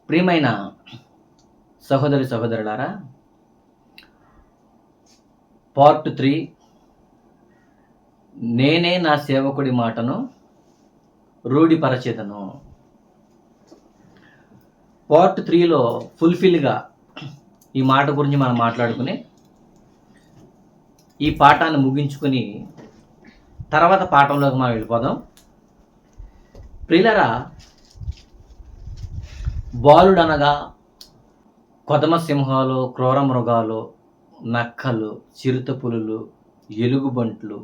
ప్రియమైన సహోదరి సహోదరులారా, పార్ట్ 3, నేనే నా సేవకుడి మాటను రూఢిపరచెదను. పార్ట్ 3లో ఫుల్ఫిల్గా ఈ మాట గురించి మనం మాట్లాడుకుని ఈ పాఠాన్ని ముగించుకుని తర్వాత పాఠంలోకి మనం వెళ్ళిపోదాం. ప్రియులరా, బాలుడనగా కొదమ సింహాలు, క్రూర మృగాలు, నక్కలు, చిరుతపులులు, ఎలుగుబంట్లు,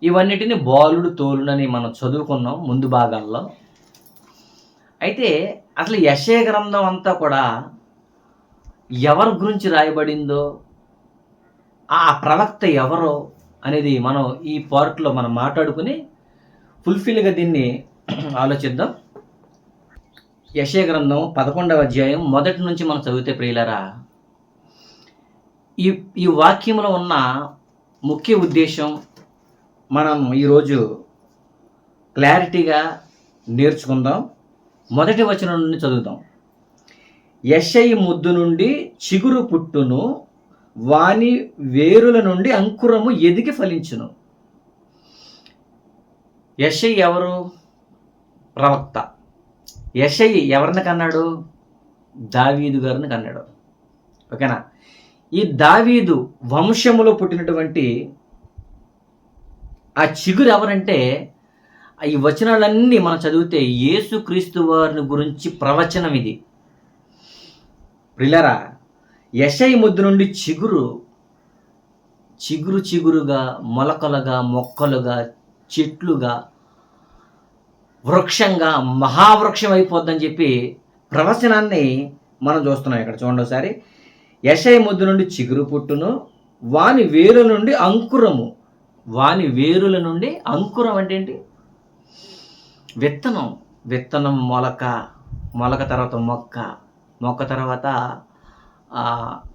ఇవన్నిటిని బాలుడు తోలునని మనం చదువుకున్నాం ముందు భాగాల్లో. అయితే అసలు యెషయా గ్రంథం అంతా కూడా ఎవరి గురించి రాయబడిందో, ఆ ప్రవక్త ఎవరో అనేది మనం ఈ పార్ట్లో మనం మాట్లాడుకుని ఫుల్ఫిల్గా దీన్ని ఆలోచిద్దాం. యెషయా గ్రంథం 11వ అధ్యాయం మొదటి నుంచి మనం చదివితే ప్రియులరా, ఈ వాక్యంలో ఉన్న ముఖ్య ఉద్దేశం మనం ఈరోజు క్లారిటీగా నేర్చుకుందాం. మొదటి వచనం నుండి చదువుదాం. యెషయి ముద్దు నుండి చిగురు పుట్టును, వాని వేరుల నుండి అంకురము ఎదిగి ఫలించును. యెషయి ఎవరు? ప్రవక్త. యెషయి ఎవరిని కన్నాడు? దావీదు గారిని కన్నాడు. ఓకేనా? ఈ దావీదు వంశములో పుట్టినటువంటి ఆ చిగురు ఎవరంటే, ఈ వచనాలన్నీ మనం చదివితే యేసుక్రీస్తు వారిని గురించి ప్రవచనం ఇది. ప్రియులారా, యెషయి ముద్దు నుండి చిగురుగా, మొలకలుగా, మొక్కలుగా, చెట్లుగా, వృక్షంగా, మహావృక్షం అయిపోద్దని చెప్పి ప్రవచనాన్ని మనం చూస్తున్నాం. ఇక్కడ చూడండి ఒకసారి. యెషయి ముద్దు నుండి చిగురు పుట్టును, వాని వేరుల నుండి అంకురము. వాని వేరుల నుండి అంకురం అంటే ఏంటి? విత్తనం మొలక తర్వాత మొక్క తర్వాత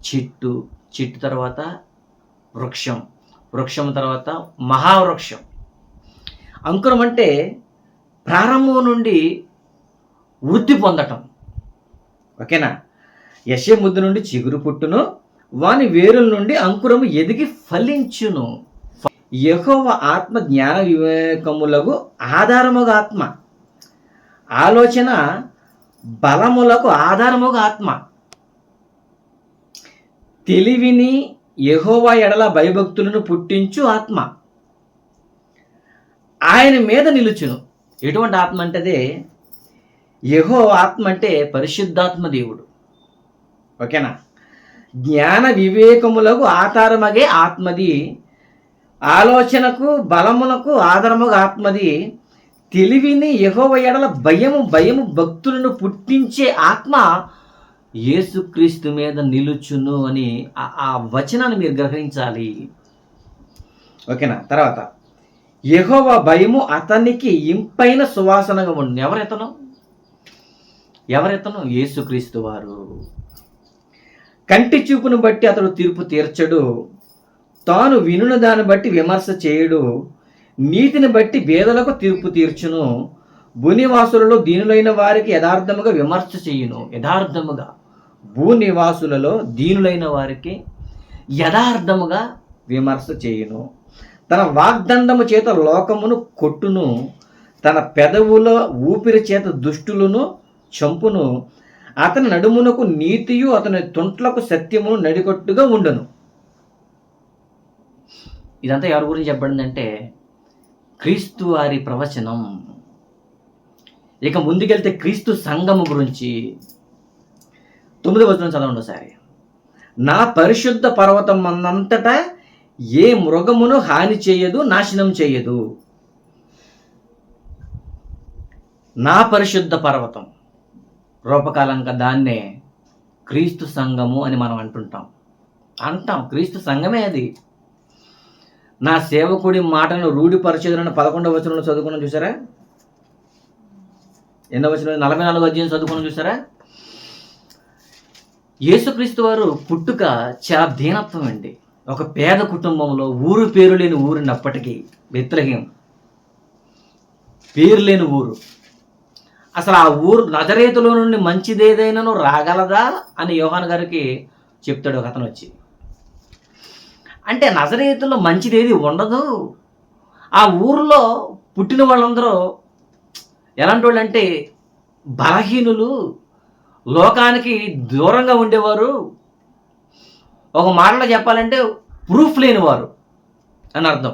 చెట్టు తర్వాత వృక్షం తర్వాత మహావృక్షం. అంకురం అంటే ప్రారంభం నుండి వృద్ధి పొందటం. ఓకేనా? యెషయా ముద్దు నుండి చిగురు పుట్టును, వాని వేరుల నుండి అంకురము ఎదిగి ఫలించును. యెహోవా ఆత్మ జ్ఞాన వివేకములకు ఆధారముగా ఆత్మ, ఆలోచన బలములకు ఆధారముగా ఆత్మ, తెలివిని యెహోవా ఎడల భయభక్తులను పుట్టించు ఆత్మ ఆయన మీద నిలుచును. ఎటువంటి ఆత్మ అంటే యెహోవా ఆత్మ అంటే పరిశుద్ధాత్మ దేవుడు. ఓకేనా? జ్ఞాన వివేకములకు ఆధారమగే ఆత్మది, ఆలోచనకు బలములకు ఆధారముగా ఆత్మది, తెలివిని యెహోవా ఎడల భయము భక్తులను పుట్టించే ఆత్మ యేసుక్రీస్తు మీద నిలుచును అని ఆ వచనాన్ని మీరు గ్రహించాలి. ఓకేనా? తర్వాత యెహోవా భయము అతనికి ఇంపైన సువాసనగా ఉండు. ఎవరెతను? యేసుక్రీస్తు వారు. కంటి చూపును బట్టి అతడు తీర్పు తీర్చడు, తాను వినున దాన్ని బట్టి విమర్శ చేయడు, నీతిని బట్టి భేదలకు తీర్పు తీర్చును, భూనివాసులలో దీనులైన వారికి యథార్థముగా విమర్శ చేయును. భూనివాసులలో దీనులైన వారికి యథార్థముగా విమర్శ చేయును. తన వాగ్దండము చేత లోకమును కొట్టును, తన పెదవుల ఊపిరి చేత దుష్టులను చంపును, అతని నడుమునకు నీతియు అతని తుంట్లకు సత్యమును నడికట్టుగా ఉండును. ఇదంతా ఎవరి గురించి చెప్పబడిందంటే క్రీస్తు వారి ప్రవచనం. ఇక ముందుకెళ్తే క్రీస్తు సంఘము గురించి 9వ వచనం చదవండి ఒకసారి. నా పరిశుద్ధ పర్వతం అన్నంతటా ఏ మృగమును హాని చేయదు, నాశనం చేయదు. నా పరిశుద్ధ పర్వతం, రూపకాలంగా దాన్నే క్రీస్తు సంఘము అని మనం అంటాం. క్రీస్తు సంఘమే అది. నా సేవకుడి మాటను రూఢిపరచెదనని 11వ వచనంలో చదువుకున్నాం చూసారా? ఎన్నో వచనం? 44వ అధ్యాయం చదువుకున్నాం చూసారా? యేసుక్రీస్తు వారు పుట్టుక చాలా దీనత్వం అండి. ఒక పేద కుటుంబంలో, ఊరు పేరు లేని ఊరినప్పటికీ, బెత్లెహేం పేరు లేని ఊరు, అసలు ఆ ఊరు నజరేతులో నుండి మంచిదేదైనాను రాగలదా అని యోహాను గారికి చెప్తాడు ఒక అతను వచ్చి. అంటే నజరేతులో మంచిదేది ఉండదు. ఆ ఊరిలో పుట్టిన వాళ్ళందరూ ఎలాంటి వాళ్ళు అంటే బలహీనులు, లోకానికి దూరంగా ఉండేవారు, ఒక మాటలో చెప్పాలంటే ప్రూఫ్ లేనివారు అని అర్థం.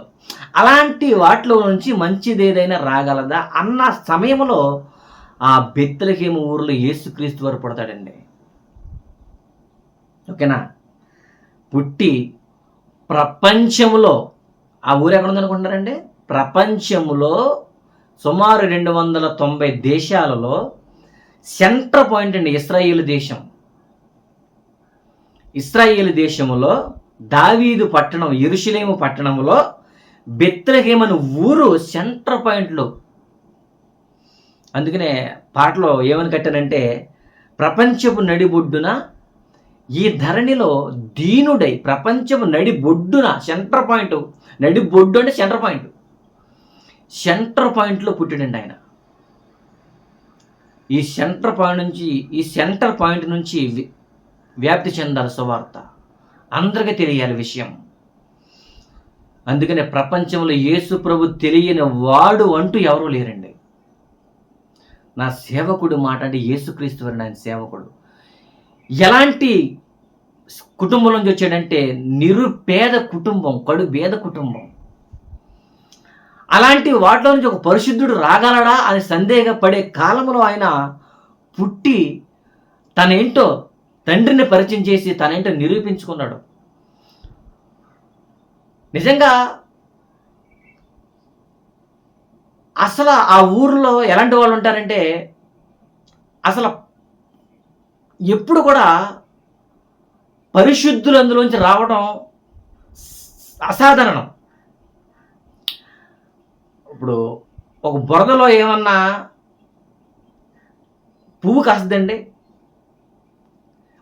అలాంటి వాటిలో నుంచి మంచిది ఏదైనా రాగలదా అన్న సమయంలో ఆ బెత్లెహేము ఊరిలో యేసుక్రీస్తు వారు పుడతాడండి. ఓకేనా? పుట్టి ప్రపంచంలో, ఆ ఊరు ఎక్కడ ఉందనుకుంటున్నారండి? ప్రపంచంలో సుమారు 290 దేశాలలో సెంటర్ పాయింట్ అండి ఇశ్రాయేలు దేశం. ఇశ్రాయేలు దేశంలో దావీదు పట్టణం, యెరూషలేము పట్టణంలో బెత్లెహేము అనే ఊరు సెంటర్ పాయింట్లో. అందుకనే పాటలో ఏమని కట్టానంటే, ప్రపంచపు నడిబొడ్డున ఈ ధరణిలో దీనుడై, ప్రపంచపు నడిబొడ్డున, సెంటర్ పాయింట్, నడిబొడ్డు అంటే సెంటర్ పాయింట్, సెంటర్ పాయింట్లో పుట్టాడండి ఆయన. ఈ సెంటర్ పాయింట్ నుంచి వ్యాప్తి చెందాలి సువార్త, అందరికీ తెలియాలి విషయం. అందుకనే ప్రపంచంలో యేసు ప్రభు తెలియని వాడు అంటూ ఎవరూ లేరండి. నా సేవకుడు మాట అంటే యేసుక్రీస్తు వారు ఆయన సేవకుడు. ఎలాంటి కుటుంబం నుంచి వచ్చాడంటే నిరుపేద కుటుంబం, కడు పేద కుటుంబం. అలాంటి వాటిలో నుంచి ఒక పరిశుద్ధుడు రాగలడా అని సందేహపడే కాలంలో ఆయన పుట్టి తనేంటో తండ్రిని పరిచయం చేసి తనేంటో నిరూపించుకున్నాడు. నిజంగా అసలు ఆ ఊరిలో ఎలాంటి వాళ్ళు ఉంటారంటే అసలు ఎప్పుడు కూడా పరిశుద్ధులు అందులోంచి రావడం అసాధారణం. ఇప్పుడు ఒక బురదలో ఏమన్నా పువ్వు కాస్తుందండి?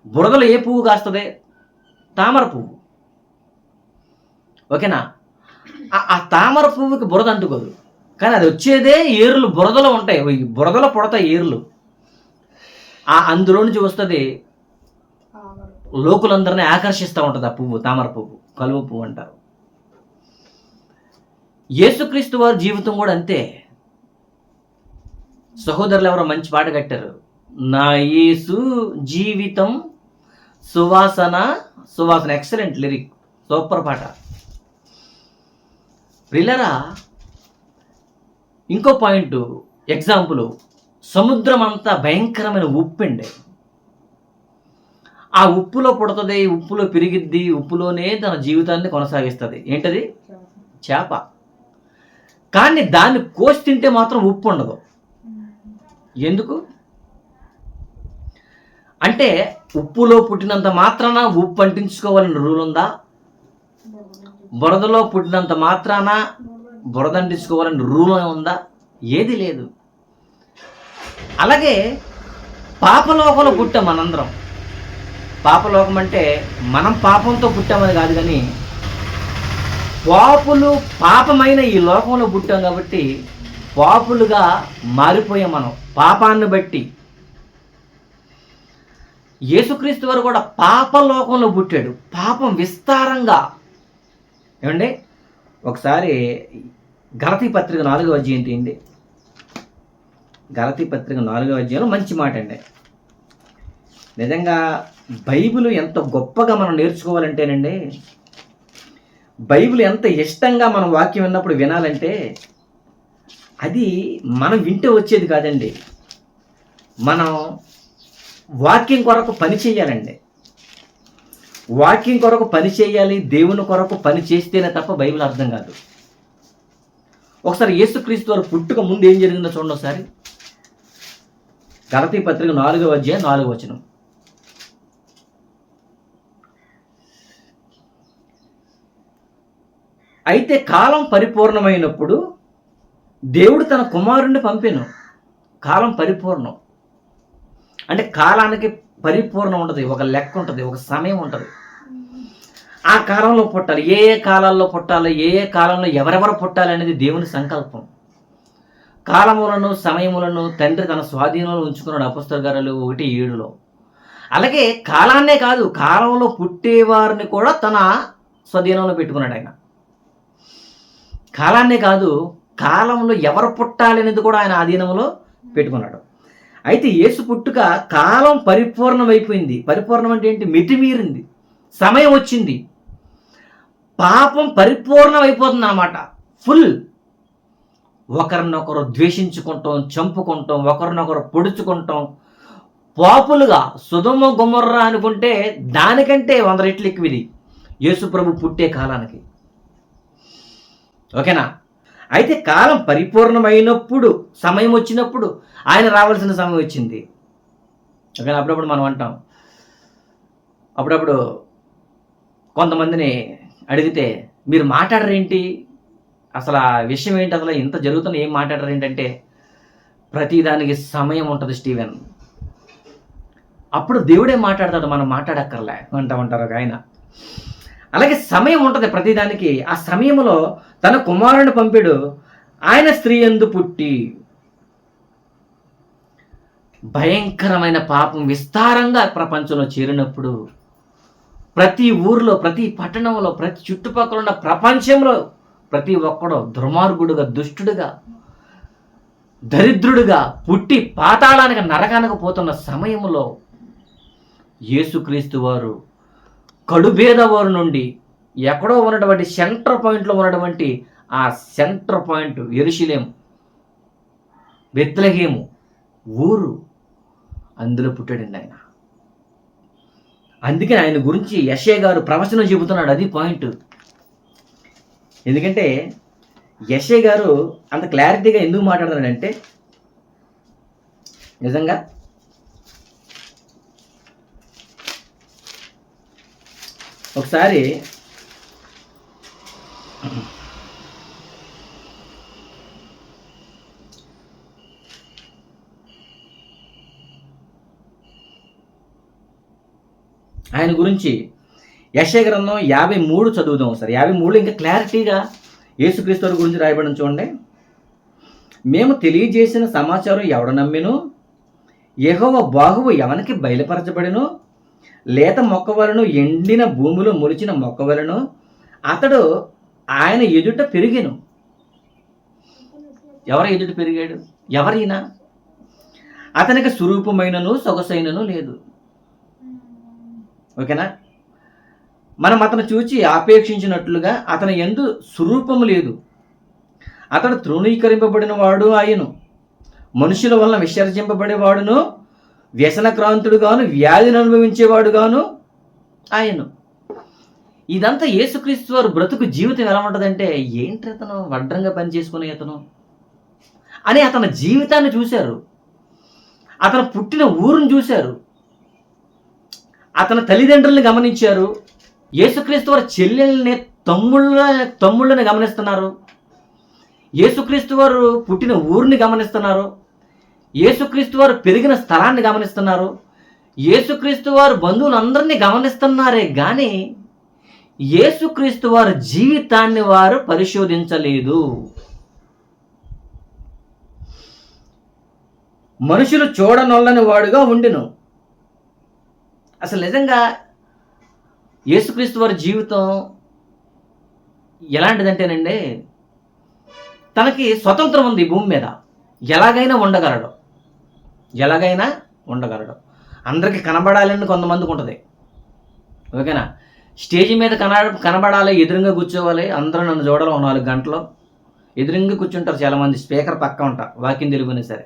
బురదలో ఏ పువ్వు కాస్తుంది? తామర పువ్వు. ఓకేనా? ఆ తామర పువ్వుకి బురద అంటుకోదు, కానీ అది వచ్చేదే ఏర్లు బురదలో ఉంటాయి, బురదలో పుడతాయి ఏర్లు. అందులో నుంచి వస్తుంది, లోకులందరినీ ఆకర్షిస్తూ ఉంటుంది ఆ పువ్వు, తామర పువ్వు, కలువ పువ్వు అంటారు. యేసుక్రీస్తు వారి జీవితం కూడా అంతే. సహోదరులు ఎవరో మంచి పాట కట్టారు, నా యేసు జీవితం సువాసన. ఎక్సలెంట్ లిరిక్, సూపర్ పాట. ప్రియులారా, ఇంకో పాయింట్, ఎగ్జాంపుల్, సముద్రం అంతా భయంకరమైన ఉప్పు అండి. ఆ ఉప్పులో పుడుతుంది, ఉప్పులో పెరిగిద్ది, ఉప్పులోనే తన జీవితాన్ని కొనసాగిస్తుంది. ఏంటది? చేప. కానీ దాన్ని కోసి తింటే మాత్రం ఉప్పు ఉండదు. ఎందుకు అంటే ఉప్పులో పుట్టినంత మాత్రాన ఉప్పు అంటించుకోవాలని రూల్ ఉందా? బురదలో పుట్టినంత మాత్రాన బురద అంటించుకోవాలని రూల్ ఉందా? ఏది లేదు. అలాగే పాపలోకంలో పుట్టాం మనందరం. పాపలోకం అంటే మనం పాపంతో పుట్టామని కాదు, కానీ పాపులు పాపమైన ఈ లోకంలో పుట్టాం కాబట్టి పాపులుగా మారిపోయాం మనం పాపాన్ని బట్టి. యేసుక్రీస్తు వారు కూడా పాపలోకంలో పుట్టాడు, పాపం విస్తారంగా. ఏమండి, ఒకసారి గలతీ పత్రిక 4వ అధ్యాయం తీయండి. గలతీ పత్రిక 4వ అధ్యాయంలో మంచి మాట అండి. నిజంగా బైబిల్ ఎంత గొప్పగా మనం నేర్చుకోవాలంటేనండి, బైబిల్ ఎంత ఇష్టంగా మనం వాక్యం విన్నప్పుడు వినాలంటే, అది మనం వింటే వచ్చేది కాదండి, మనం వాక్యం కొరకు పని చేయాలండి. వాక్యం కొరకు పని చేయాలి, దేవుని కొరకు పని చేస్తేనే తప్ప బైబిల్ అర్థం కాదు. ఒకసారి యేసుక్రీస్తు వారు పుట్టుక ముందు ఏం జరిగిందో చూడండి ఒకసారి. గలతీ పత్రిక 4వ అధ్యాయం 4వ వచనం. అయితే కాలం పరిపూర్ణమైనప్పుడు దేవుడు తన కుమారుణ్ణి పంపెను. కాలం పరిపూర్ణం అంటే కాలానికి పరిపూర్ణం ఉంటుంది, ఒక లెక్క ఉంటుంది, ఒక సమయం ఉంటుంది. ఆ కాలంలో పుట్టాలి. ఏ కాలాల్లో పుట్టాలి, ఏ కాలంలో ఎవరెవరు పుట్టాలి అనేది దేవుని సంకల్పం. కాలములను సమయములను తండ్రి తన స్వాధీనంలో ఉంచుకున్నాడు అపొస్తలుల కార్యాలు 1:7. అలాగే కాలాన్నే కాదు, కాలంలో పుట్టేవారిని కూడా తన స్వాధీనంలో పెట్టుకున్నాడు ఆయన. కాలాన్నే కాదు, కాలంలో ఎవరు పుట్టాలి అనేది కూడా ఆయన ఆధీనంలో పెట్టుకున్నాడు. అయితే యేసు పుట్టుక కాలం పరిపూర్ణమైపోయింది. పరిపూర్ణం అంటే ఏంటి? మితిమీరింది, సమయం వచ్చింది, పాపం పరిపూర్ణమైపోతుంది అన్నమాట. ఫుల్. ఒకరినొకరు ద్వేషించుకుంటాం, చంపుకుంటాం, ఒకరినొకరు పొడుచుకుంటాం, పాపులుగా సొదొమ గొమొర్రా అనుకుంటే దానికంటే 100 రెట్లు ఎక్కువ ఇది యేసు ప్రభు పుట్టే కాలానికి. ఓకేనా? అయితే కాలం పరిపూర్ణమైనప్పుడు, సమయం వచ్చినప్పుడు ఆయన రావాల్సిన సమయం వచ్చింది. ఓకేనా? అప్పుడప్పుడు మనం అంటాం, అప్పుడప్పుడు కొంతమందిని అడిగితే మీరు మాట్లాడరేంటి, అసలు ఆ విషయం ఏంటి, అసలు ఇంత జరుగుతున్న ఏం మాట్లాడరు ఏంటంటే, ప్రతిదానికి సమయం ఉంటుంది స్టీవెన్, అప్పుడు దేవుడే మాట్లాడతాడు, మనం మాట్లాడక్కర్లే అంటూ ఉంటారు ఒక ఆయన. అలాగే సమయం ఉంటుంది ప్రతిదానికి. ఆ సమయంలో తన కుమారుని పంపాడు. ఆయన స్త్రీ యందు పుట్టి. భయంకరమైన పాపం విస్తారంగా ప్రపంచంలో చేరినప్పుడు ప్రతి ఊర్లో, ప్రతి పట్టణంలో, ప్రతి చుట్టుపక్కల ఉన్న ప్రపంచంలో ప్రతి ఒక్కడో దుర్మార్గుడుగా, దుష్టుడుగా, దరిద్రుడుగా పుట్టి పాతాళానికి, నరకానికి పోతున్న సమయంలో యేసుక్రీస్తు వారు కడుబేదవారు నుండి ఎక్కడో ఉన్నటువంటి సెంటర్ పాయింట్లో ఉన్నటువంటి ఆ సెంటర్ పాయింట్ యెరూషలేము, బెత్లెహేము ఊరు, అందులో పుట్టాడండి ఆయన. అందుకని ఆయన గురించి యెషయా గారు ప్రవచనం చెబుతున్నాడు. అది పాయింట్. ఎందుకంటే యెషయా గారు అంత క్లారిటీగా ఎందుకు మాట్లాడుతున్నాడంటే, నిజంగా ఒకసారి ఆయన గురించి యెషయా గ్రంథం 53 చదువుదాం ఒకసారి. 53 ఇంకా క్లారిటీగా యేసుక్రీస్తు వారి గురించి రాయబడిన చూడండి. మేము తెలియజేసిన సమాచారం ఎవడ నమ్మెను? యెహోవా బాహువు ఎవనికి బయలుపరచబడెను? లేత మొక్క వలన, ఎండిన భూమిలో మొలిచిన మొక్క వలన అతడు ఆయన ఎదుట పెరిగెను. ఎవరి ఎదుట పెరిగాడు? ఎవరైనా? అతనికి స్వరూపమైనను సొగసైనను లేదు. ఓకేనా? మనం అతను చూచి ఆపేక్షించినట్లుగా అతని యందు స్వరూపము లేదు. అతడు తృణీకరింపబడిన వాడు ఆయను, మనుషుల వలన విసర్జింపబడేవాడును, వ్యసనక్రాంతుడుగాను, వ్యాధిని అనుభవించేవాడుగాను ఆయను. ఇదంతా యేసుక్రీస్తు వారు బ్రతుకు జీవితం ఎలా ఉంటుందంటే, ఏంటి అతను వడ్రంగా పనిచేసుకునే అతను అని అతని జీవితాన్ని చూశారు. అతను పుట్టిన ఊరుని చూశారు. అతని తల్లిదండ్రుల్ని గమనించారు. యేసుక్రీస్తు వారి చెల్లెల్ని, తమ్ముళ్ళని గమనిస్తున్నారు. యేసుక్రీస్తు వారు పుట్టిన ఊరిని గమనిస్తున్నారు. యేసుక్రీస్తు వారు పెరిగిన స్థలాన్ని గమనిస్తున్నారు. యేసుక్రీస్తు వారు బంధువులందరినీ గమనిస్తున్నారే కానీ యేసుక్రీస్తు వారి జీవితాన్ని వారు పరిశోధించలేదు. మనుషులు చూడనొల్లని వాడుగా ఉండెను. అసలు నిజంగా యేసుక్రీస్తు వారి జీవితం ఎలాంటిదంటేనండి, తనకి స్వతంత్రం ఉంది భూమి మీద. ఎలాగైనా ఉండగలడు, ఎలాగైనా ఉండగలడు. అందరికీ కనబడాలని కొంతమందికి ఉంటుంది. ఓకేనా? స్టేజ్ మీద కనబడాలి, ఎదురుగా కూర్చోవాలి, అందరూ నన్ను చూడాలి 4 గంటలు. ఎదురుగా కూర్చుంటారు చాలామంది, స్పీకర్ పక్క ఉంటారు, వాకింగ్ తెలుగునే సరే.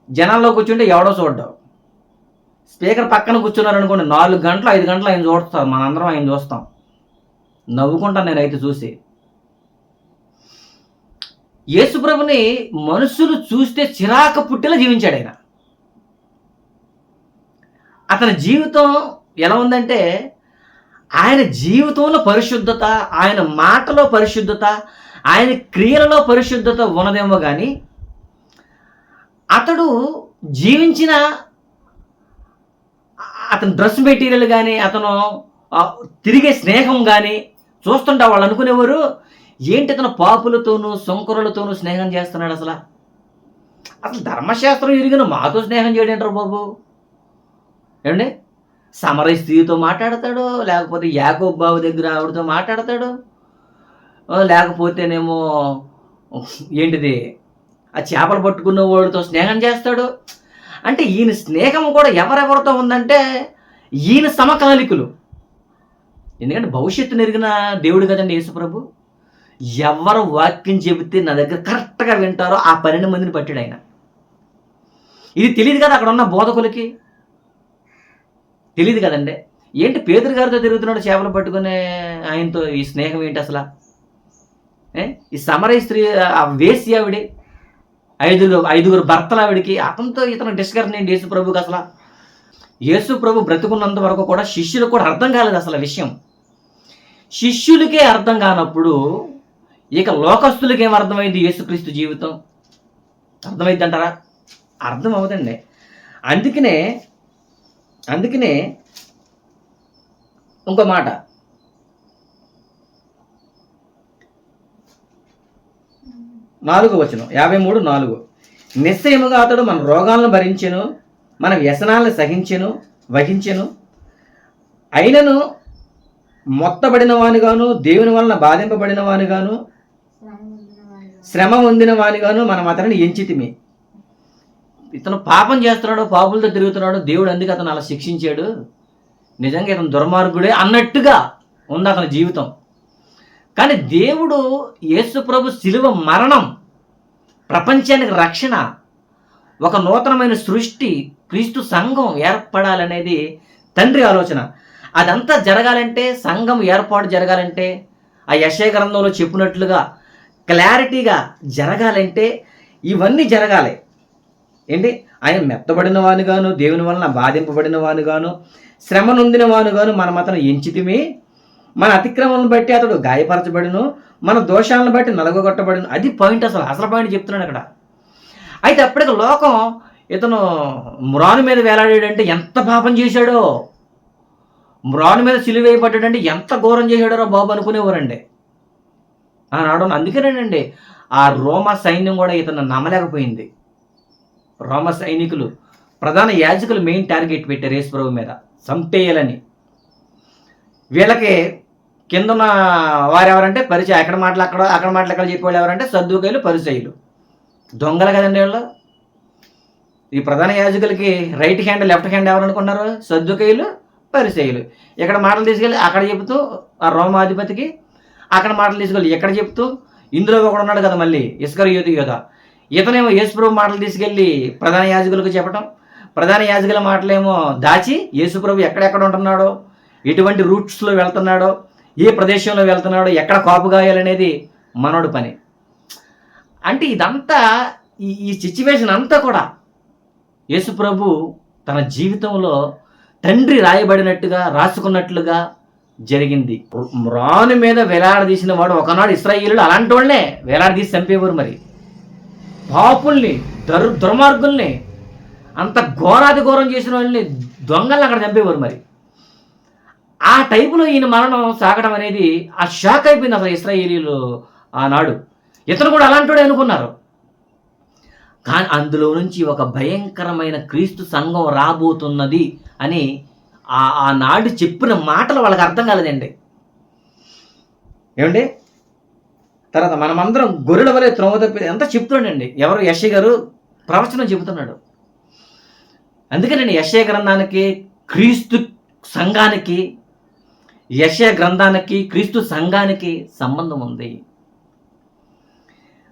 జనాల్లో కూర్చుంటే ఎవడో చూడ్డావు. స్పీకర్ పక్కన కూర్చున్నారు అనుకోండి, 4 గంటలు 5 గంటలు ఆయన చూస్తారు, మనందరం ఆయన చూస్తాం. నవ్వుకుంటాను నేనైతే చూసి. యేసుప్రభుని మనుషులు చూస్తే చిరాకు పుట్టేలా జీవించాడు ఆయన. అతని జీవితం ఎలా ఉందంటే, ఆయన జీవితంలో పరిశుద్ధత, ఆయన మాటలో పరిశుద్ధత, ఆయన క్రియలలో పరిశుద్ధత ఉన్నదేమో కానీ అతడు జీవించిన అతని డ్రెస్ మెటీరియల్ కానీ, అతను తిరిగే స్నేహం కానీ చూస్తుంటే వాళ్ళు అనుకునేవారు, ఏంటి ఇతను పాపులతోనూ సుంకరులతోనూ స్నేహం చేస్తున్నాడు అసలు? అసలు ధర్మశాస్త్రం ఎరిగిన మాతో స్నేహం చేయడంటారు బాబు. ఏమండి? సమరయ స్త్రీతో మాట్లాడతాడు, లేకపోతే యాకోబు బావి దగ్గర ఆవిడతో మాట్లాడతాడు, లేకపోతేనేమో ఏంటిది ఆ చేపలు పట్టుకున్న వాడితో స్నేహం చేస్తాడు. అంటే ఈయన స్నేహం కూడా ఎవరెవరితో ఉందంటే ఈయన సమకాలికులు. ఎందుకంటే భవిష్యత్తు నెరిగిన దేవుడు కదండి యేసుప్రభు. ఎవరు వాక్యం చెబితే నా దగ్గర కరెక్ట్గా వింటారో ఆ 12 మందిని పట్టాడు ఆయన. ఇది తెలియదు కదా అక్కడ ఉన్న బోధకులకి, తెలియదు కదండి. ఏంటి పేతురు గారితో తిరుగుతున్నాడు చేపలు పట్టుకునే ఆయనతో ఈ స్నేహం ఏంటి అసలు? ఈ సమరయ స్త్రీ ఆ వేసి ఆవిడ, ఐదుగురు భర్తలు ఆవిడికి, అతనితో ఇతను డిస్కషన్ ఏంటి యేసుప్రభుకి అసలు? యేసుప్రభు బ్రతుకున్నంత వరకు కూడా శిష్యులకు కూడా అర్థం కాలేదు అసలు విషయం. శిష్యులకే అర్థం కానప్పుడు ఇక లోకస్తులకి ఏం అర్థమైంది యేసుక్రీస్తు జీవితం? అర్థమైంది అంటారా? అర్థం అవుతండి. అందుకనే ఇంకో మాట, 4వ వచనం 53:4, నిశ్చయముగా అతడు మన రోగాలను భరించెను, మన వ్యసనాలను సహించెను వహించెను, అయినను మొత్తబడిన వానిగాను, దేవుని వలన బాధింపబడిన వానిగాను, శ్రమ పొందిన వానిగాను మనం అతనిని ఎంచితిమి. ఇతను పాపం చేస్తున్నాడు, పాపులతో తిరుగుతున్నాడు, దేవుడు అందుకే అతను అలా శిక్షించాడు, నిజంగా ఇతను దుర్మార్గుడే అన్నట్టుగా ఉంది అతని జీవితం. కానీ దేవుడు యేసుప్రభు శిలువ మరణం ప్రపంచానికి రక్షణ, ఒక నూతనమైన సృష్టి, క్రీస్తు సంఘం ఏర్పడాలనేది తండ్రి ఆలోచన. అదంతా జరగాలంటే, సంఘం ఏర్పాటు జరగాలంటే, ఆ యెషయా గ్రంథంలో చెప్పినట్లుగా క్లారిటీగా జరగాలంటే ఇవన్నీ జరగాలి. ఏంటి? ఆయన మెత్తబడిన వానుగాను, దేవుని వలన బాధింపబడిన వానుగాను, శ్రమ నొందిన వానుగాను మనం అతను ఎంచితిమి, మన అతిక్రమలను బట్టి అతడు గాయపరచబడిను, మన దోషాలను బట్టి నలగొట్టబడిను. అది పాయింట్, అసలు పాయింట్ చెప్తున్నాడు అక్కడ. అయితే అప్పటికి లోకం ఇతను మ్రాను మీద వేలాడాడంటే ఎంత పాపం చేశాడో, మ్రాను మీద సిలువ వేయబడ్డాడంటే ఎంత ఘోరం చేశాడో బాబు అనుకునేవారండి ఆనాడు. అందుకేనండి ఆ రోమ సైన్యం కూడా ఇతను నమ్మలేకపోయింది. రోమ సైనికులు, ప్రధాన యాజకులు మెయిన్ టార్గెట్ పెట్టారు యేసుప్రభు మీద, చంపేయాలని. వీళ్ళకి కిందన్న వారెవరంటే పరిచయం, అక్కడ మాటలు ఎక్కడ చెప్పేవాళ్ళు ఎవరంటే సద్దూకయ్యులు, పరిసయ్యులు. దొంగలు కదండి వాళ్ళు. ఈ ప్రధాన యాజకులకి రైట్ హ్యాండ్ లెఫ్ట్ హ్యాండ్ ఎవరు అనుకున్నారు? సద్దూకయ్యులు, పరిసయ్యులు. ఇక్కడ మాటలు తీసుకెళ్ళి అక్కడ చెబుతూ ఆ రోమాధిపతికి, అక్కడ మాటలు తీసుకెళ్ళి ఎక్కడ చెప్తూ, ఇందులో ఒకడు ఉన్నాడు కదా మళ్ళీ ఇస్కరియోతు యోధ, ఇతనేమో యేసుప్రభు మాటలు తీసుకెళ్ళి ప్రధాన యాజకులకు చెప్పటం, ప్రధాన యాజకుల మాటలేమో దాచి యేసుప్రభు ఎక్కడెక్కడ ఉంటున్నాడో, ఎటువంటి రూట్స్లో వెళ్తున్నాడో, ఏ ప్రదేశంలో వెళ్తున్నాడో, ఎక్కడ కాపు గాయాలనేది మనోడి పని. అంటే ఇదంతా ఈ సిచ్యువేషన్ అంతా కూడా యేసుప్రభు తన జీవితంలో తండ్రి రాయబడినట్టుగా రాసుకున్నట్లుగా జరిగింది. మ్రాను మీద వేలాడదీసిన వాడు ఒకనాడు ఇశ్రాయేలీయులు అలాంటి వాళ్ళనే వేలాడదీసి చంపేవారు. మరి పాపుల్ని, దుర్మార్గుల్ని, అంత ఘోరాది ఘోరం చేసిన వాళ్ళని, దొంగల్ని అక్కడ చంపేవారు. మరి ఆ టైపులో ఈయన మరణం సాగడం అనేది ఆ షాక్ అయిపోయింది అసలు ఇశ్రాయేలీయులు ఆనాడు. ఇతను కూడా అలాంటి అనుకున్నారు. కానీ అందులో నుంచి ఒక భయంకరమైన క్రీస్తు సంఘం రాబోతున్నది అని ఆనాడు చెప్పిన మాటలు వాళ్ళకి అర్థం కాలేదండి. ఏమండి? తర్వాత మనమందరం గొర్రెల వలె త్రోవ తప్పి ఎంత చెప్తున్నాడండి. ఎవరు? యెషయా గారు ప్రవచనం చెబుతున్నాడు. అందుకే నేను యెషయా గ్రంథానికి, క్రీస్తు సంఘానికి, యెషయా గ్రంథానికి, క్రీస్తు సంఘానికి సంబంధం ఉంది.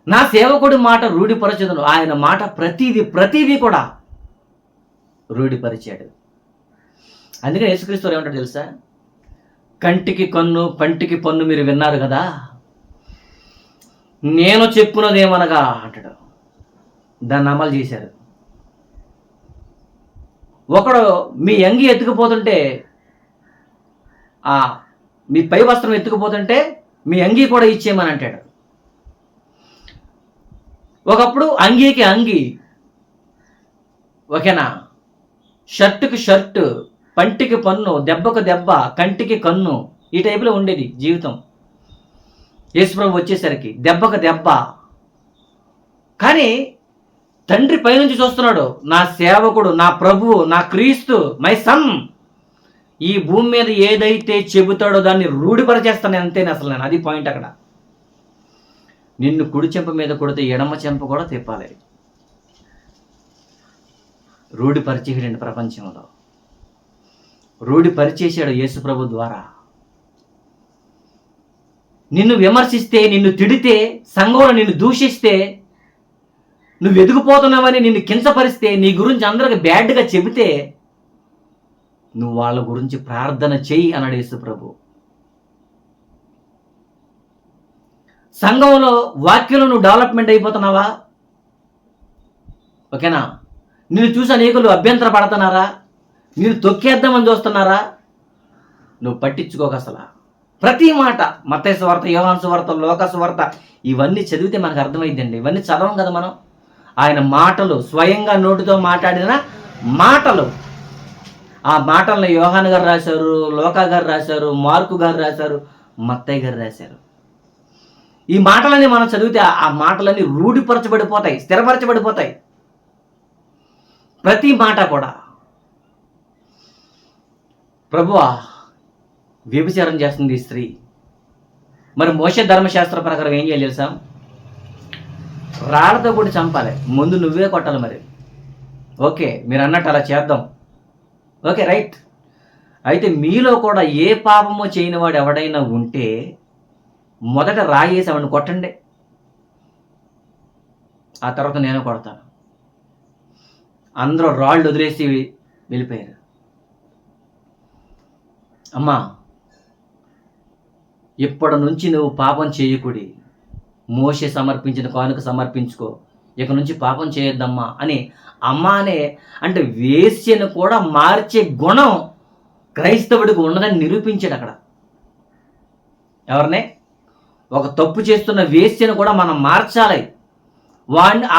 నా సేవకుడి మాట రూఢిపరచదును, ఆయన మాట ప్రతిదీ కూడా రూఢిపరిచాడు. అందుకని యేసుక్రీస్తు ఏమంటాడు తెలుసా? కంటికి కన్ను, పంటికి పన్ను మీరు విన్నారు కదా, నేను చెప్పున్నదేమనగా అంటాడు. దాన్ని అమలు చేశారు. ఒకడు మీ అంగి ఎత్తుకుపోతుంటే, మీ పై వస్త్రం ఎత్తుకుపోతుంటే మీ అంగీ కూడా ఇచ్చేయమని అంటాడు. ఒకప్పుడు అంగీకి అంగి, ఓకేనా, షర్టుకి షర్టు, పంటికి పన్ను, దెబ్బకు దెబ్బ, కంటికి కన్ను, ఈ టైపులో ఉండేది జీవితం. యేసుప్రభు వచ్చేసరికి దెబ్బకు దెబ్బ. కానీ తండ్రి పైనుంచి చూస్తున్నాడు, నా సేవకుడు, నా ప్రభువు, నా క్రీస్తు, మై సన్ ఈ భూమి మీద ఏదైతే చెబుతాడో దాన్ని రూఢిపరిచేస్తాను అంతేనే. అసలు నేను అది పాయింట్ అక్కడ. నిన్ను కుడి చెంప మీద కొడితే ఎడమ చెంప కూడా తిప్పాలి. రూఢిపరిచేసాడండి ప్రపంచంలో. రూఢిపరిచేశాడు యేసుప్రభు ద్వారా. నిన్ను విమర్శిస్తే, నిన్ను తిడితే, సంఘంలో నిన్ను దూషిస్తే, నువ్వు ఎదిగిపోతున్నావని నిన్ను కించపరిస్తే, నీ గురించి అందరికి బ్యాడ్గా చెబితే నువ్వు వాళ్ళ గురించి ప్రార్థన చెయ్యి అన్నాడు యేసుప్రభు. సంఘంలో వాక్యంలో నువ్వు డెవలప్మెంట్ అయిపోతున్నావా? ఓకేనా? నిన్ను చూసి అనేకులు అభ్యంతర పడుతున్నారా? నేను తొక్కేద్దామని చూస్తున్నారా? నువ్వు పట్టించుకోక అసలు. ప్రతి మాట మత్తయి సువార్త, యోహాను సువార్త, లూకా సువార్త ఇవన్నీ చదివితే మనకు అర్థమైందండి. ఇవన్నీ చదవం కదా మనం. ఆయన మాటలు, స్వయంగా నోటితో మాట్లాడిన మాటలు. ఆ మాటలను యోహాను గారు రాశారు, లూకా గారు రాశారు, మార్కు గారు రాశారు, మత్తయి గారు రాశారు. ఈ మాటలన్నీ మనం చదివితే ఆ మాటలన్నీ రూఢిపరచబడిపోతాయి, స్థిరపరచబడిపోతాయి. ప్రతి మాట కూడా. ప్రభువా, వ్యభిచారం చేస్తుంది ఈ స్త్రీ. మరి మోషే ధర్మశాస్త్ర ప్రకారం ఏం చేయాలి తెలుసా? రాళ్ళతో కూడా చంపాలి. ముందు నువ్వే కొట్టాలి. మరి ఓకే, మీరు అన్నట్టు అలా చేద్దాం. Okay, right. అయితే మీలో కూడా ఏ పాపమో చేయని వాడు ఎవడైనా ఉంటే మొదట రాయేసి ఆవిడని కొట్టండి, ఆ తర్వాత నేను కొడతాను. అందరూ రాళ్ళు వదిలేసి వెళ్ళిపోయారు. అమ్మా, ఇప్పటి నుంచి నువ్వు పాపం చేయకుడి, మోషే సమర్పించిన కానుక సమర్పించుకో, ఇక నుంచి పాపం చేయొద్దమ్మా అని అమ్మానే అంటే వేశ్యను కూడా మార్చే గుణం క్రైస్తవుడికి ఉన్నదని నిరూపించాడు అక్కడ. ఎవరినే? ఒక తప్పు చేస్తున్న వేశ్యను కూడా మనం మార్చాలి,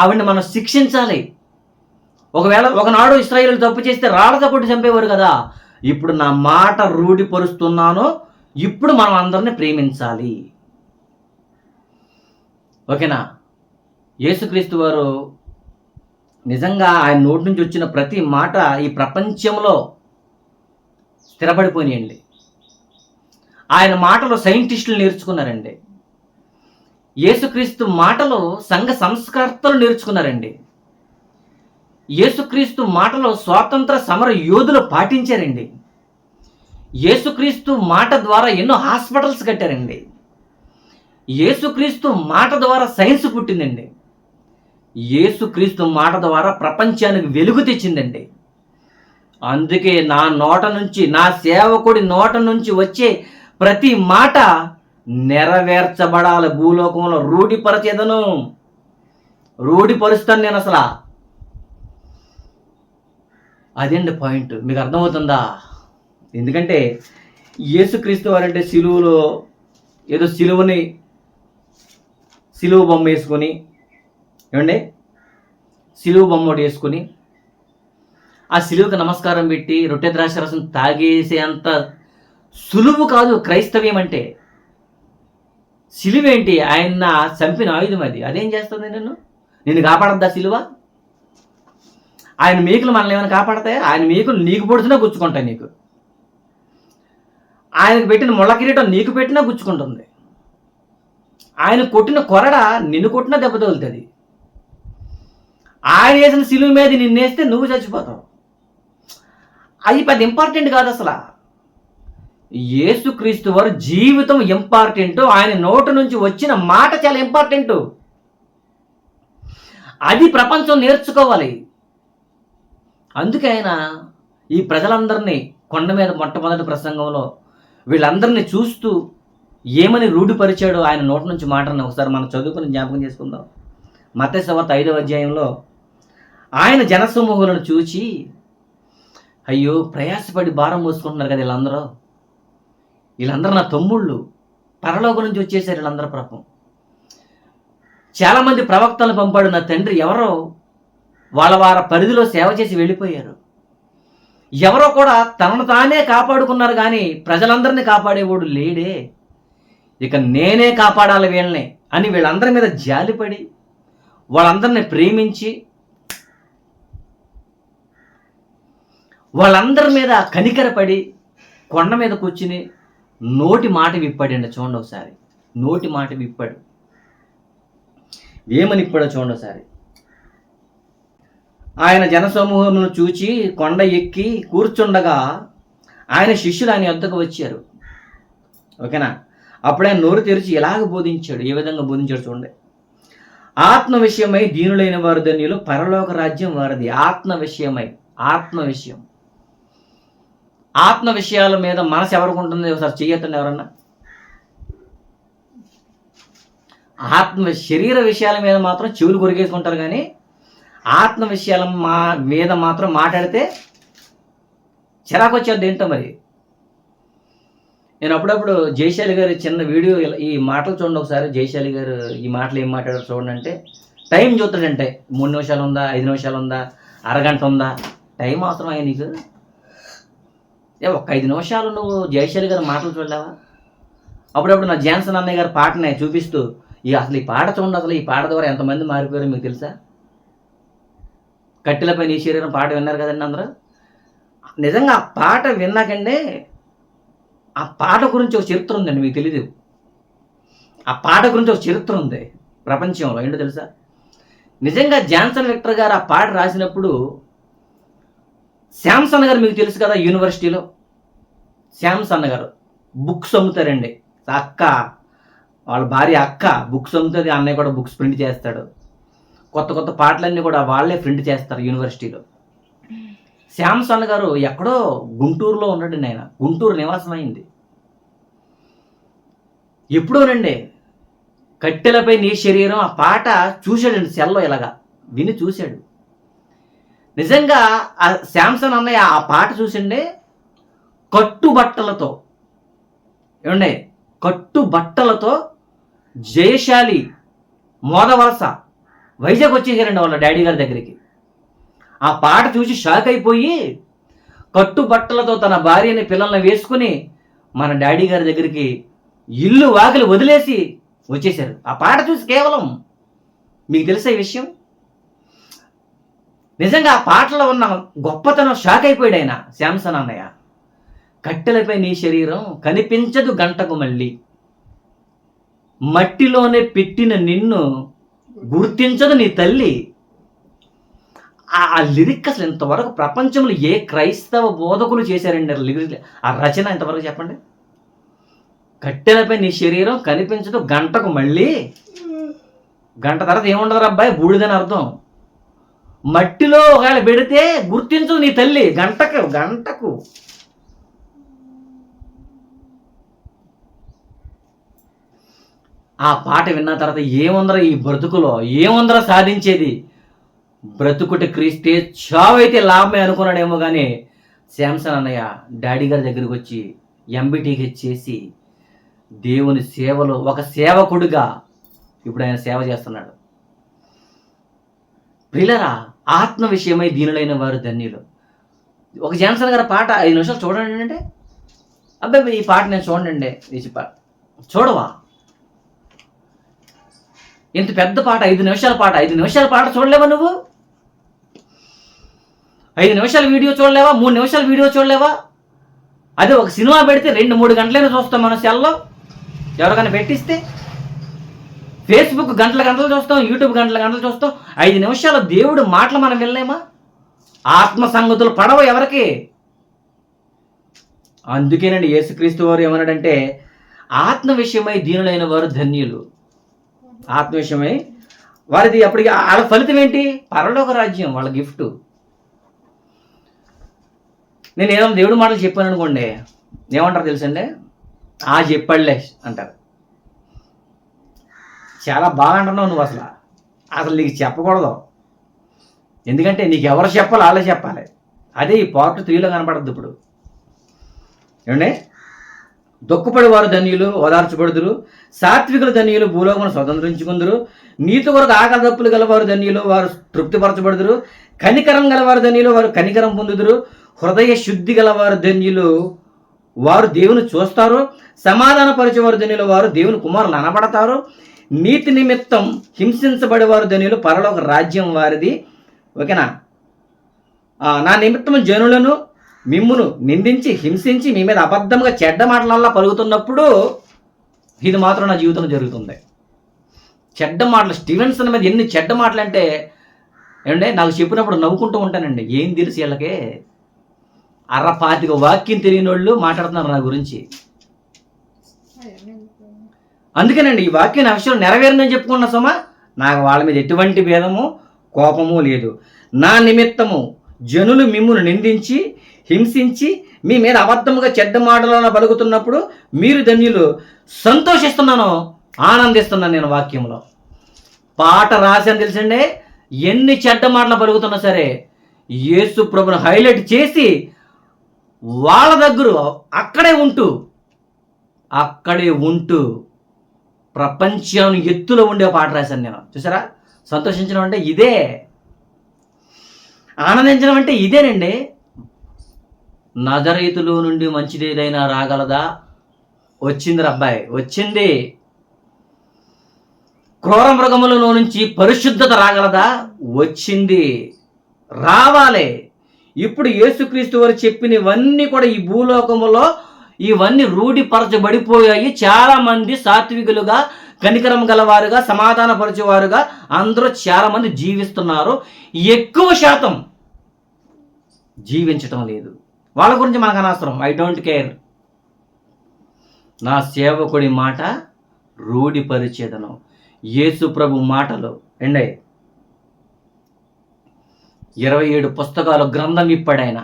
ఆవిడ్ని మనం శిక్షించాలి. ఒకవేళ ఒకనాడు ఇశ్రాయేలు తప్పు చేస్తే రాళ్ళతో కొట్టి చంపేవారు కదా. ఇప్పుడు నా మాట రూఢిపరుస్తున్నాను, ఇప్పుడు మనం అందరిని ప్రేమించాలి. ఓకేనా? యేసుక్రీస్తు వారు నిజంగా ఆయన నోటి నుంచి వచ్చిన ప్రతి మాట ఈ ప్రపంచంలో స్థిరపడిపోయినాయండి. ఆయన మాటలు సైంటిస్టులు నేర్చుకున్నారండి. యేసుక్రీస్తు మాటలు సంఘ సంస్కర్తలు నేర్చుకున్నారండి. యేసుక్రీస్తు మాటలో స్వాతంత్ర సమర యోధులు పాటించారండి. యేసుక్రీస్తు మాట ద్వారా ఎన్నో హాస్పిటల్స్ కట్టారండి. యేసుక్రీస్తు మాట ద్వారా సైన్స్ పుట్టిందండి. యేసుక్రీస్తు మాట ద్వారా ప్రపంచానికి వెలుగు తెచ్చిందండి. అందుకే నా నోట నుంచి, నా సేవకుడి నోట నుంచి వచ్చే ప్రతి మాట నెరవేర్చబడాలి. భూలోకంలో రూఢిపరచేదను, రూఢిపరుస్తాను నేను అసలు. అదండి పాయింట్. మీకు అర్థమవుతుందా? ఎందుకంటే యేసుక్రీస్తు వారంటే సిలువలో ఏదో సిలువ బొమ్మ వేసుకొని, ఏమండి, సిలువ బొమ్మ ఒకటి వేసుకొని ఆ సిలువకు నమస్కారం పెట్టి రొట్టె ద్రాక్షరసం తాగేసే అంత సులువు కాదు క్రైస్తవ్యం అంటే. సిలువ ఏంటి? ఆయన చంపిన ఆయుధం అది. అదేం చేస్తుంది? నిన్ను కాపాడద్దా సిలువ? ఆయన మేకులు మనల్ని ఏమైనా కాపాడతాయా? ఆయన మేకులు నీకు పొడిచినా గుచ్చుకుంటాయి. నీకు ఆయనకు పెట్టిన ముళ్ళ కిరీటం నీకు పెట్టినా గుచ్చుకుంటుంది. ఆయన కొట్టిన కొరడ నిన్ను కొట్టినా దెబ్బ తగులుతుంది. ఆయన వేసిన సిలువ మీద నిన్నేస్తే నువ్వు చచ్చిపోతావు. అది పెద్ద ఇంపార్టెంట్ కాదు అసలు. యేసుక్రీస్తు వారు జీవితం ఇంపార్టెంట్, ఆయన నోటి నుంచి వచ్చిన మాట చాలా ఇంపార్టెంట్. అది ప్రపంచం నేర్చుకోవాలి. అందుకే ఆయన ఈ ప్రజలందరినీ కొండ మీద మొట్టమొదటి ప్రసంగంలో వీళ్ళందరినీ చూస్తూ ఏమని రూఢిపరిచాడో ఆయన నోటి నుంచి మాటను ఒకసారి మనం చదువుకుని జ్ఞాపకం చేసుకుందాం. మత్తయి సువార్త 5వ అధ్యాయంలో ఆయన జనసమూహాలను చూచి, అయ్యో ప్రయాసపడి భారం మోసుకుంటున్నారు కదా వీళ్ళందరూ నా తమ్ముళ్ళు, పరలోకం నుంచి వచ్చేసారు వీళ్ళందరూ. పాపం చాలామంది ప్రవక్తలను పంపాడు నా తండ్రి, ఎవరో వాళ్ళ పరిధిలో సేవ చేసి వెళ్ళిపోయారు. ఎవరో కూడా తనను తానే కాపాడుకున్నారు, కానీ ప్రజలందరినీ కాపాడేవాడు లేడే. ఇక నేనే కాపాడాలి వీళ్ళని అని వీళ్ళందరి మీద జాలిపడి, వాళ్ళందరిని ప్రేమించి, వాళ్ళందరి మీద కనికరపడి కొండ మీద కూర్చుని నోటి మాట విప్పాడండి. చూడండి ఒకసారి, నోటి మాట విప్పాడు. ఏమని ఇప్పాడో చూడండి ఒకసారి. ఆయన జనసమూహమును చూచి కొండ ఎక్కి కూర్చుండగా ఆయన శిష్యులు ఆయన యొద్దకు వచ్చారు. ఓకేనా? అప్పుడు ఆయన నోరు తెరిచి ఎలాగ బోధించాడు. ఏ విధంగా బోధించాడు చూడండి. ఆత్మ విషయమై దీనులైన వారు ధన్యులు, పరలోక రాజ్యం వారిది. ఆత్మ విషయమై, ఆత్మ విషయం, ఆత్మ విషయాల మీద మనసు ఎవరికి ఉంటుంది? ఒకసారి చెయ్యొద్దండి ఎవరన్నా. శరీర విషయాల మీద మాత్రం చెవులు కొరిగేసుకుంటారు, కానీ ఆత్మ విషయాల మీద మాత్రం మాట్లాడితే చిరాకు వచ్చేది ఏంటో మరి. నేను అప్పుడప్పుడు జయశాలి గారి చిన్న వీడియో ఈ మాటలు చూడండి ఒకసారి. జయశాలి గారు ఈ మాటలు ఏం మాట్లాడారు చూడండి. అంటే టైం చూస్తాడంటే 3 నిమిషాలు ఉందా, 5 నిమిషాలు ఉందా, అరగంట ఉందా, టైం అవసరం అయ్యా నీకు? ఒక 5 నిమిషాలు నువ్వు జయశాలి గారి మాటలు చూడలేవా? అప్పుడప్పుడు నా జాన్సన్ అన్నయ్య గారి పాటనే చూపిస్తూ అసలు ఈ పాట చూడండి, అసలు ఈ పాట ద్వారా ఎంతమంది మారిపోయారో మీకు తెలుసా? కట్టెలపై నీ శరీరం పాట విన్నారు కదండి అందరూ. నిజంగా ఆ పాట విన్నాకంటే ఆ పాట గురించి ఒక చరిత్ర ఉందండి, మీకు తెలీదు. ఆ పాట గురించి ఒక చరిత్ర ఉంది ప్రపంచంలో. ఏంటో తెలుసా? నిజంగా జాన్సన్ విక్టర్ గారు ఆ పాట రాసినప్పుడు శాంసన్ గారు మీకు తెలుసు కదా, యూనివర్సిటీలో శాంసన్ గారు బుక్స్ అమ్ముతారండి. అక్క, వాళ్ళ భార్య అక్క బుక్స్ అమ్ముతుంది, అన్నయ్య కూడా బుక్స్ ప్రింట్ చేస్తాడు. కొత్త కొత్త పాటలన్నీ కూడా వాళ్ళే ప్రింట్ చేస్తారు యూనివర్సిటీలో. శాంసన్ గారు ఎక్కడో గుంటూరులో ఉన్నాడండి. ఆయన గుంటూరు నివాసం అయింది. ఎప్పుడోనండి కట్టెలపై నీ శరీరం ఆ పాట చూశాడండి, సెల్లో ఇలాగా విని చూశాడు. నిజంగా ఆ శాంసన్ అన్నయ్య ఆ పాట చూసిండే కట్టుబట్టలతో, ఏమండే కట్టుబట్టలతో జయశాలి మోదవలస వైజాగ్ వచ్చేసారండి వాళ్ళ డాడీ గారి దగ్గరికి. ఆ పాట చూసి షాక్ అయిపోయి కట్టుబట్టలతో తన భార్యని పిల్లల్ని వేసుకుని మన డాడీ గారి దగ్గరికి ఇల్లు వాకిలి వదిలేసి వచ్చేసారు. ఆ పాట చూసి కేవలం. మీకు తెలుసా ఈ విషయం? నిజంగా ఆ పాటలో ఉన్న గొప్పతనం షాక్ అయిపోయాడు ఆయన శాంసన్ అన్నయ్య. కట్టెలపై నీ శరీరం కనిపించదు గంటకు మళ్ళీ, మట్టిలోనే పెట్టిన నిన్ను గుర్తించదు నీ తల్లి. ఆ లిరిక్ అసలు ఇంతవరకు ప్రపంచంలో ఏ క్రైస్తవ బోధకులు చేశారండి లిరిక్? ఆ రచన ఇంతవరకు చెప్పండి. కట్టెలపై నీ శరీరం కనిపించదు గంటకు మళ్ళీ, గంట తర్వాత ఏముండదు అబ్బాయి, బూడిదని అర్థం. మట్టిలో ఒకవేళ పెడితే గుర్తించదు నీ తల్లి గంటకు. ఆ పాట విన్న తర్వాత ఏముందరా ఈ బ్రతుకులో, ఏముందరా సాధించేది, బ్రతుకుటి క్రీస్తే చావైతే లాభమే అనుకున్నాడేమో. కానీ శాంసన్ అన్నయ్య డాడీ గారి దగ్గరికి వచ్చి ఎంబీటీకి చేసి దేవుని సేవలో ఒక సేవకుడిగా ఇప్పుడు ఆయన సేవ చేస్తున్నాడు. ప్రియులరా, ఆత్మ విషయమై దీనులైన వారు ధన్యులు. ఒక జాన్సన్ గారి పాట 5 నిమిషాలు చూడండి అంటే, అబ్బాయి ఈ పాట నేను చూడండి, చూడవా? ఇంత పెద్ద పాట, 5 నిమిషాల పాట, 5 నిమిషాల పాట చూడలేవా నువ్వు? 5 నిమిషాల వీడియో చూడలేవా? 3 నిమిషాల వీడియో చూడలేవా? అదే ఒక సినిమా పెడితే 2-3 గంటలైనా చూస్తాం మన సెల్లో. ఎవరికైనా పెట్టిస్తే ఫేస్బుక్ గంటల గంటలు చూస్తాం, యూట్యూబ్ గంటల గంటలు చూస్తాం. 5 నిమిషాల దేవుడు మాటలు మనం వినలేమా? ఆత్మ సంగతులు పడవ ఎవరికి? అందుకేనండి యేసుక్రీస్తు వారు ఏమన్నాడంటే, ఆత్మ విషయమై దీనులైన వారు ధన్యులు. ఆత్మ విషయమై వారిది. అప్పటికి వాళ్ళ ఫలితం ఏంటి? పరలోక రాజ్యం, వాళ్ళ గిఫ్ట్. నేను ఏదైనా దేవుడి మాటలు చెప్పాను అనుకోండి, ఏమంటారు తెలుసండి? చెప్పాడులే అంటారు. చాలా బాగా అంటున్నావు నువ్వు, అసలు నీకు చెప్పకూడదు. ఎందుకంటే నీకు ఎవరు చెప్పాలి వాళ్ళే చెప్పాలి. అదే ఈ పార్ట్ 3లో కనపడద్దు. ఇప్పుడు ఏమండి, దుఃఖపడి వారు ధన్యులు, ఓదార్చబడుదురు. సాత్వికులు ధన్యులు, భూలోకమును స్వతంత్రించుకుందరు. నీతి కొరకు ఆకలి దప్పులు గలవారు ధన్యులు, వారు తృప్తిపరచబడుదురు. కనికరం గలవారు ధన్యులు, వారు కనికరం పొందుదురు. హృదయ శుద్ధి గలవారు ధన్యులు, వారు దేవుని చూస్తారు, సమాధానపరచేవారు ధన్యులు వారు దేవుని కుమారులు అనబడతారు, నీతి నిమిత్తం హింసించబడేవారు ధన్యులు పరలోక రాజ్యం వారిది. ఓకేనా? నా నిమిత్తం జనులను మిమ్మును నిందించి హింసించి మీ మీద అబద్ధంగా చెడ్డ మాటలల్లా పలుకుతున్నప్పుడు, ఇది మాత్రం నా జీవితంలో జరుగుతుంది. చెడ్డ మాటలు, స్టీవెన్సన్ మీద ఎన్ని చెడ్డ మాటలు అంటే ఏమంటే నాకు చెప్పినప్పుడు నవ్వుకుంటూ ఉంటానండి. ఏం తెలిసి వీళ్ళకి అరపాతిక వాక్యం తెలియని వాళ్ళు మాట్లాడుతున్నారు నా గురించి. అందుకేనండి ఈ వాక్యం నా విషయంలో నెరవేరిందని చెప్పుకున్నా సుమా. నాకు వాళ్ళ మీద ఎటువంటి భేదము కోపము లేదు. నా నిమిత్తము జనులు మిమ్మును నిందించి హింసించి మీ మీద అబద్ధముగా చెడ్డ మాటలను పలుకుతున్నప్పుడు మీరు ధన్యులు. సంతోషిస్తున్నాను, ఆనందిస్తున్నాను. నేను వాక్యంలో పాట రాశాను తెలుసండి. ఎన్ని చెడ్డ మాటలు పలుకుతున్నా సరే యేసు ప్రభుని హైలైట్ చేసి వాళ్ళ దగ్గర అక్కడే ఉంటూ ప్రపంచం ఎత్తులో ఉండే పాట రాశాను నేను. చూసారా? సంతోషించడం అంటే ఇదే, ఆనందించడం అంటే ఇదేనండి. నజరేతులో నుండి మంచిదేదైనా రాగలదా? వచ్చింది అబ్బాయి, వచ్చింది. క్రూర మృగములలో నుంచి పరిశుద్ధత రాగలదా? వచ్చింది, రావాలి. ఇప్పుడు యేసుక్రీస్తు వారు చెప్పినవన్నీ కూడా ఈ భూలోకములో ఇవన్నీ రూఢిపరచబడిపోయాయి. చాలా మంది సాత్వికులుగా, కనికరం గలవారుగా, సమాధానపరచేవారుగా అందరూ చాలా మంది జీవిస్తున్నారు. ఎక్కువ శాతం జీవించటం లేదు. వాళ్ళ గురించి మనకు అనవసరం. I don't care. నా సేవకుడి మాట రూఢిపరిచేదను. యేసు ప్రభు మాటలు ఎండే 27 పుస్తకాలు గ్రంథం విప్పాడాయన.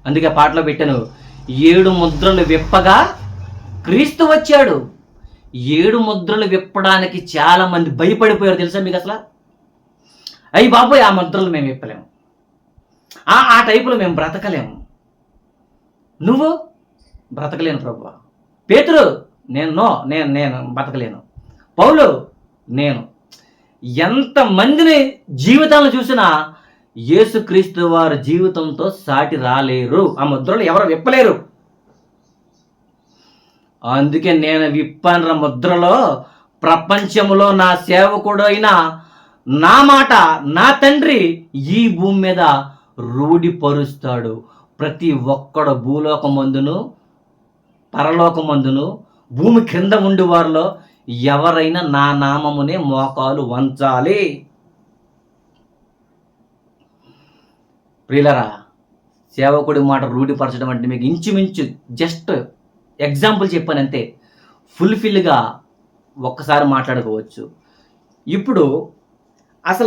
అందుకే పాటలో పెట్టాను, 7 ముద్రలు విప్పగా క్రీస్తు వచ్చాడు. 7 ముద్రలు విప్పడానికి చాలా మంది భయపడిపోయారు తెలుసా మీకు? అసలు అయ్యి బాబోయ్, ఆ ముద్రలు మేము విప్పలేము, ఆ టైపులో మేము బ్రతకలేము. నువ్వు బ్రతకలేను ప్రభువా. పేతురు, నేను బ్రతకలేను. పౌలు, నేను. ఎంతమందిని జీవితాలను చూసినా యేసుక్రీస్తు వారి జీవితంతో సాటి రాలేరు. ఆ ముద్రలు ఎవరు విప్పలేరు. అందుకే నేను విప్పాన ముద్రలో ప్రపంచంలో నా సేవకుడు అయిన నా మాట నా తండ్రి ఈ భూమి మీద రూఢిపరుస్తాడు. ప్రతి ఒక్కడు భూలోకమందును పరలోకమందును భూమి క్రింద ఉండి వారిలో ఎవరైనా నా నామమునే మోకాలు వంచాలి. ప్రియులరా, సేవకుడి మాట రూఢిపరచడం అంటే మీకు ఇంచుమించు జస్ట్ ఎగ్జాంపుల్ చెప్పానంతే. ఫుల్ఫిల్గా ఒక్కసారి మాట్లాడుకోవచ్చు. ఇప్పుడు అసలు